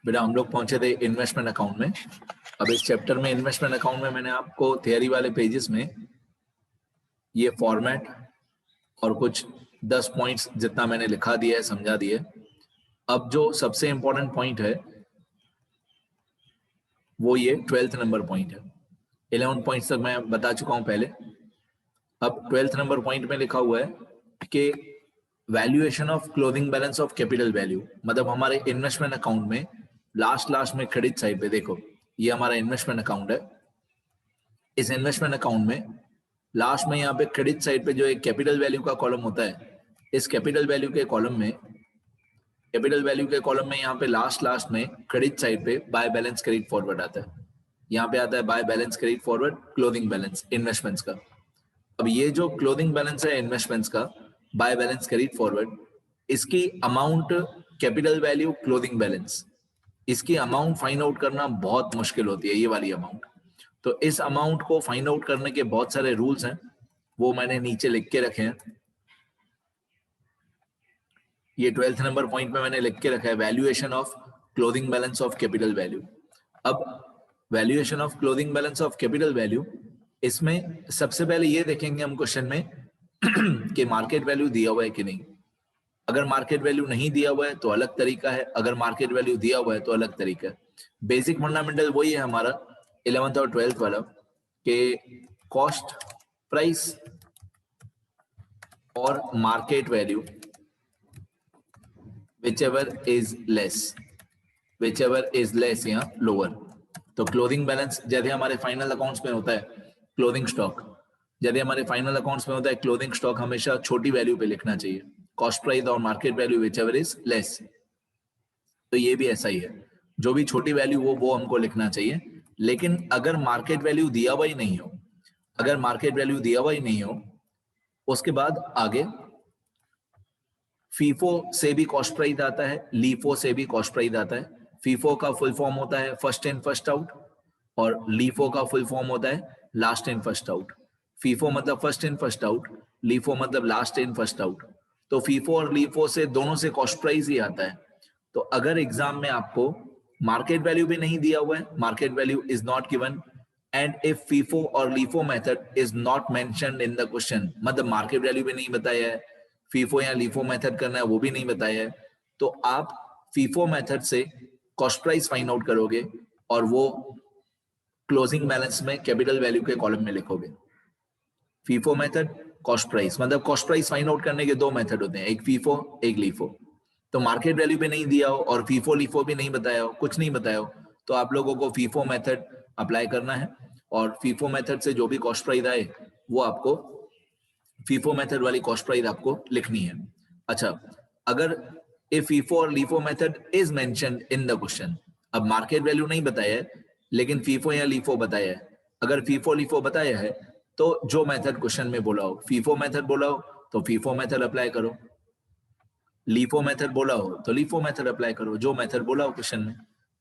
बेटा हम लोग पहुंचे थे इन्वेस्टमेंट अकाउंट में। अब इस चैप्टर में इन्वेस्टमेंट अकाउंट में मैंने आपको थियरी वाले पेजेस में ये फॉर्मेट और कुछ 10 पॉइंट्स जितना मैंने लिखा दिया है, समझा दिया है। अब जो सबसे इंपॉर्टेंट पॉइंट है वो ये 12th नंबर पॉइंट है। 11 पॉइंट्स तक मैं बता चुका हूं पहले। अब 12th नंबर पॉइंट में लिखा हुआ है कि valuation of closing balance of capital value, मतलब हमारे इन्वेस्टमेंट अकाउंट में लास्ट में क्रेडिट साइड पे देखो, ये हमारा इन्वेस्टमेंट अकाउंट है। इस इन्वेस्टमेंट अकाउंट में लास्ट में यहाँ पे क्रेडिट साइड पे जो एक कैपिटल वैल्यू का कॉलम होता है, इस कैपिटल वैल्यू के कॉलम में यहाँ पे लास्ट में क्रेडिट साइड पे बाय बैलेंस क्रेडिट फॉरवर्ड आता है। यहाँ पे आता है by balance credit forward closing balance investments का। अब ये जो क्लोजिंग बैलेंस है इन्वेस्टमेंट्स का बाय बैलेंस क्रेडिट फॉरवर्ड, इसकी amount capital value closing balance, इसकी अमाउंट फाइंड आउट करना बहुत मुश्किल होती है, ये वाली अमाउंट। तो इस अमाउंट को फाइंड आउट करने के बहुत सारे रूल्स हैं, वो मैंने नीचे लिख के रखे हैं। ये 12th नंबर पॉइंट में मैंने लिख के रखा है valuation of closing balance of capital value. अब valuation of closing balance of capital value, इसमें सबसे पहले ये देखेंगे हम क्वेश्चन में कि मार्केट वैल्यू दिया हुआ है कि नहीं। अगर मार्केट वैल्यू नहीं दिया हुआ है तो अलग तरीका है, अगर मार्केट वैल्यू दिया हुआ है तो अलग तरीका है। बेसिक फंडामेंटल वही है हमारा 11th और 12th वाला कि कॉस्ट प्राइस और market value whichever is less या लोअर। तो क्लोजिंग बैलेंस जैसे हमारे फाइनल अकाउंट्स में होता है क्लोजिंग स्टॉक, जैसे हमारे फाइनल अकाउंट्स में होता है क्लोजिंग स्टॉक हमेशा छोटी वैल्यू पे लिखना चाहिए, कॉस्ट प्राइस और market value whichever is less। तो ये भी ऐसा ही है, जो भी छोटी वैल्यू हो वो हमको लिखना चाहिए। लेकिन अगर मार्केट वैल्यू दिया हुआ ही नहीं हो, अगर मार्केट वैल्यू दिया हुआ ही नहीं हो, उसके बाद आगे फीफो से भी कॉस्ट प्राइस आता है, लीफो से भी कॉस्ट प्राइस आता है। फीफो का फुल फॉर्म होता है फर्स्ट इन फर्स्ट आउट और लीफो का फुल फॉर्म होता है last in first out. FIFO मतलब first in first out, LIFO मतलब लास्ट इन फर्स्ट आउट। तो फीफो और लीफो से दोनों से कॉस्ट प्राइस ही आता है। तो अगर एग्जाम में आपको मार्केट वैल्यू भी नहीं दिया हुआ है, market value is not given, and if FIFO और LIFO method is not mentioned in the question, मतलब मार्केट वैल्यू भी नहीं बताया है, फीफो या लीफो मेथड करना है वो भी नहीं बताया है, तो आप फीफो मेथड से कॉस्ट प्राइस फाइंड आउट करोगे और वो क्लोजिंग बैलेंस में कैपिटल वैल्यू के कॉलम में लिखोगे। फीफो मेथड, कॉस्ट प्राइस, मतलब कॉस्ट प्राइस फाइंड आउट करने के दो मेथड होते हैं, एक फीफो एक लीफो। तो मार्केट वैल्यू भी नहीं दिया हो और फीफो लीफो भी नहीं बताया हो, कुछ नहीं बताया हो, तो आप लोगों को फीफो मेथड अप्लाई करना है और फीफो मेथड से जो भी कॉस्ट प्राइस आए वो आपको फीफो मेथड वाली कॉस्ट प्राइस आपको लिखनी है। अच्छा, अगर इफ फीफो और LIFO method is mentioned in the question, अब मार्केट वैल्यू नहीं बताया है लेकिन फीफो या लीफो बताया है, अगर फीफो लीफो बताया है तो जो मेथड क्वेश्चन में बोला हो, फीफो मेथड बोला हो तो फीफो मेथड अप्लाई करो, लीफो मेथड बोला हो तो लीफो मेथड अप्लाई करो, जो मेथड बोला हो क्वेश्चन में।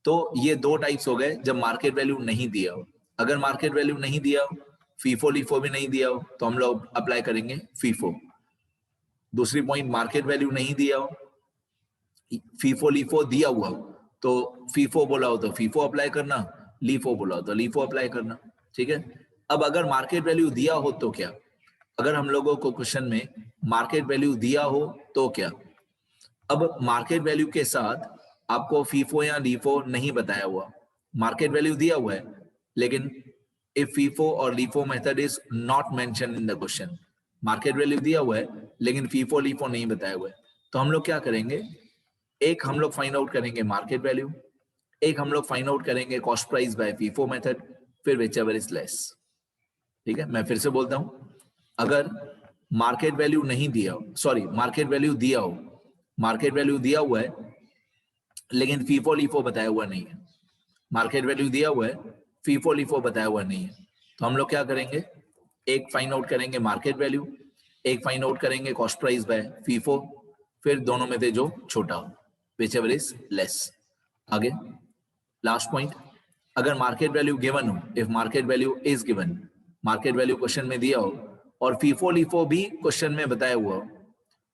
तो ये दो टाइप्स हो गए जब मार्केट वैल्यू नहीं दिया हो। अगर मार्केट वैल्यू नहीं दिया हो, फीफो लीफो भी नहीं दिया हो, तो हम लोग अप्लाई करेंगे फीफो। दूसरी पॉइंट, मार्केट वैल्यू नहीं दिया हो, फीफो लीफो दिया हुआ हो, तो फीफो बोला हो तो फीफो अप्लाई करना, लीफो बोला हो तो लीफो अप्लाई करना। ठीक है। अब अगर मार्केट वैल्यू दिया हो तो क्या, अगर हम लोगों को क्वेश्चन में मार्केट वैल्यू दिया हो तो क्या, अब मार्केट वैल्यू के साथ आपको फीफो या लीफो नहीं बताया हुआ, मार्केट वैल्यू दिया हुआ है लेकिन इफ फीफो और LIFO method is not mentioned in the question, market value दिया हुआ है लेकिन फीफो लीफो नहीं बताया हुआ है, तो हम लोग क्या करेंगे, एक हम लोग फाइंड आउट करेंगे मार्केट वैल्यू, एक हम लोग फाइंड आउट करेंगे cost price bye FIFO method, फिर व्हिचएवर इज लेस। ठीक है, मैं फिर से बोलता हूं, अगर मार्केट वैल्यू नहीं दिया हो, सॉरी मार्केट वैल्यू दिया हो, मार्केट वैल्यू दिया हुआ है लेकिन फीफो लीफो बताया हुआ नहीं है, मार्केट वैल्यू दिया हुआ है फीफो लीफो बताया हुआ नहीं है, तो हम लोग क्या करेंगे, एक फाइंड आउट करेंगे मार्केट वैल्यू, एक फाइंड आउट करेंगे कॉस्ट प्राइस बाय फीफो, फिर दोनों में से जो छोटा हो, व्हिचएवर इज लेस। आगे लास्ट पॉइंट, अगर मार्केट वैल्यू गिवन हो, if market value is given, market value question में दिया हो और फीफो लीफो भी क्वेश्चन में बताया हुआ हो,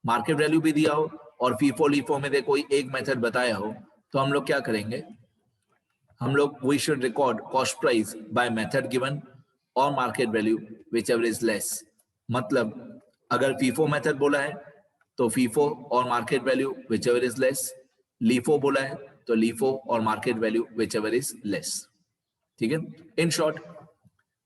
मार्केट वैल्यू भी दिया हो और फीफो लीफो में से कोई एक मेथड बताया हो, तो हम लोग क्या करेंगे, हम लोग we should record cost price by method given और market value whichever is less. मतलब अगर फीफो मेथड बोला है तो फीफो और market value whichever is less, LIFO बोला है तो लीफो और market value whichever is less. ठीक है, इन शॉर्ट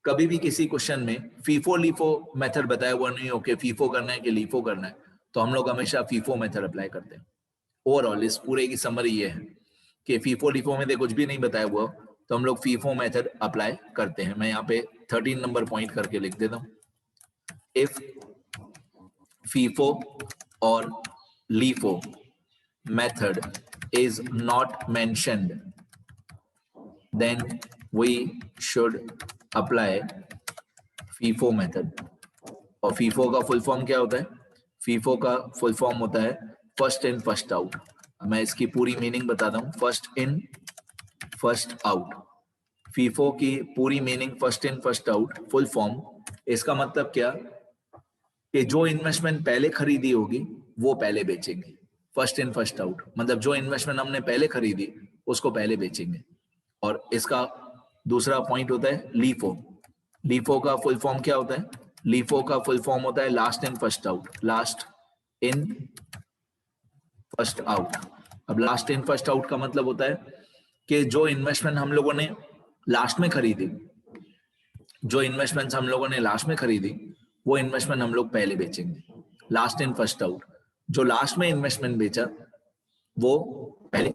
कभी भी किसी क्वेश्चन में फीफो लीफो मेथड बताया हुआ नहीं हो कि फीफो करना है कि लीफो करना है, तो हम लोग हमेशा फीफो मेथड अप्लाई करते हैं। ओवरऑल इस पूरे की समरी ये है कि फीफो लीफो में कुछ भी नहीं बताया हुआ तो हम लोग फीफो मेथड अप्लाई करते हैं। मैं यहाँ पे 13 नंबर पॉइंट करके लिख देता हूँ। इफ फीफो और LIFO method is not mentioned, then we should apply FIFO method। और FIFO का फुल फॉर्म क्या होता है? FIFO का फुल फॉर्म होता है फर्स्ट इन फर्स्ट आउट। मैं इसकी पूरी मीनिंग बताता हूँ, first in first out. FIFO की पूरी meaning first in first out, full form. इसका मतलब क्या कि जो इन्वेस्टमेंट पहले खरीदी होगी वो पहले बेचेंगे। फर्स्ट इन फर्स्ट आउट मतलब जो इन्वेस्टमेंट हमने पहले खरीदी उसको पहले बेचेंगे। और इसका दूसरा पॉइंट होता है लीफो। लीफो का फुल फॉर्म क्या होता है? लीफो का फुल फॉर्म होता है last in first out. Last in first out. अब लास्ट इन फर्स्ट आउट का मतलब होता है कि जो इन्वेस्टमेंट हम लोगों ने लास्ट में खरीदी, जो इन्वेस्टमेंट्स हम लोगों ने लास्ट में खरीदी वो इन्वेस्टमेंट हम लोग पहले बेचेंगे। लास्ट इन फर्स्ट आउट, जो लास्ट में इन्वेस्टमेंट बेचा वो पहले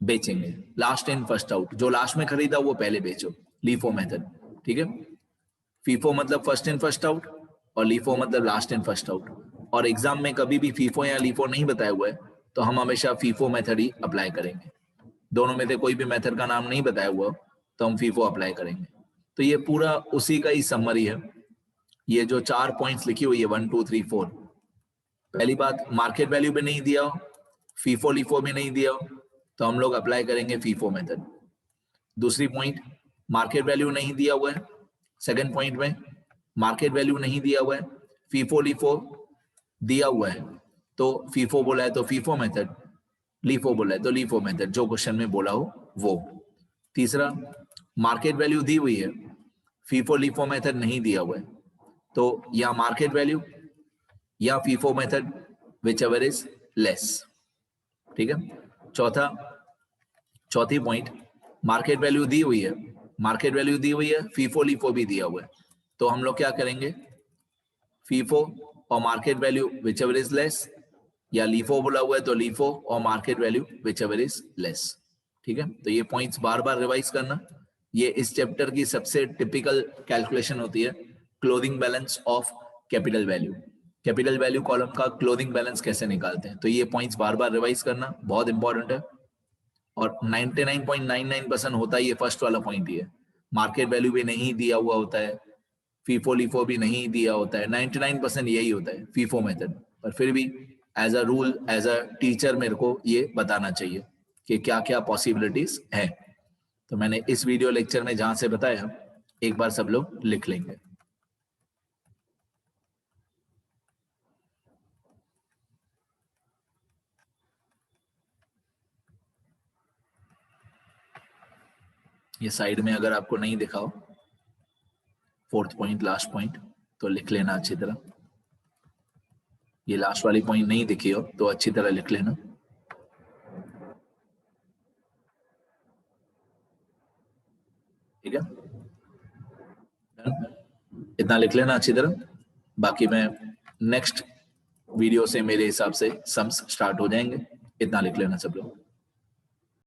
बेचेंगे। लास्ट इन फर्स्ट आउट, जो लास्ट में खरीदा वो पहले बेचो। LIFO method. ठीक है, फीफो मतलब फर्स्ट इन फर्स्ट आउट और लीफो मतलब लास्ट इन फर्स्ट आउट। और एग्जाम में कभी भी फीफो या लीफो नहीं बताया हुआ है तो हम हमेशा फीफो मेथड ही अप्लाई करेंगे। दोनों में से कोई भी मेथड का नाम नहीं बताया हुआ तो हम फीफो अप्लाई करेंगे। तो ये पूरा उसी का ही समरी है। ये जो 4 पॉइंट्स लिखी हुई है 1 2 3 4, पहली बात मार्केट वैल्यू भी नहीं दिया, फीफो लीफो भी नहीं दिया तो हम लोग अप्लाई करेंगे फीफो मेथड। दूसरी पॉइंट मार्केट वैल्यू नहीं दिया हुआ है, सेकंड पॉइंट में मार्केट वैल्यू नहीं दिया हुआ है, फीफो लीफो दिया हुआ है तो फीफो बोला है तो फीफो मेथड, लीफो बोला है तो लीफो मेथड, जो क्वेश्चन में बोला हो वो। तीसरा मार्केट वैल्यू दी हुई है, फीफो लीफो मेथड नहीं दिया हुआ है तो या मार्केट वैल्यू या FIFO method which ever is less. ठीक है, चौथी पॉइंट मार्केट वैल्यू दी हुई है, मार्केट वैल्यू दी हुई है, फीफो लीफो भी दिया हुआ है तो हम लोग क्या करेंगे, फीफो और market value whichever is less, या लीफो बोला हुआ है तो लीफो और market value whichever is less. ठीक है, तो ये पॉइंट्स बार बार रिवाइज करना। ये इस चैप्टर की सबसे टिपिकल कैलकुलेशन होती है, closing balance of capital value. Capital value column का क्लोजिंग बैलेंस कैसे निकालते हैं, तो ये पॉइंट्स बार बार रिवाइज करना बहुत इंपॉर्टेंट है। और 99.99% होता ही ये फर्स्ट वाला पॉइंट ही है। मार्केट वैल्यू भी नहीं दिया हुआ होता है, फीफो लीफो भी नहीं दिया होता है, 99% यही होता है फीफो मेथड। पर फिर भी as a rule, as a teacher मेरे को ये बताना चाहिए कि क्या क्या पॉसिबिलिटीज है। तो मैंने इस वीडियो लेक्चर में जहां से बताया एक बार सब लोग लिख लेंगे। ये साइड में अगर आपको नहीं दिखा हो, फोर्थ पॉइंट लास्ट पॉइंट, तो लिख लेना अच्छी तरह। ये लास्ट वाली पॉइंट नहीं दिखी हो तो अच्छी तरह लिख लेना। ठीक है, इतना लिख लेना अच्छी तरह। बाकी मैं नेक्स्ट वीडियो से मेरे हिसाब से सम्स स्टार्ट हो जाएंगे। इतना लिख लेना सब लोग।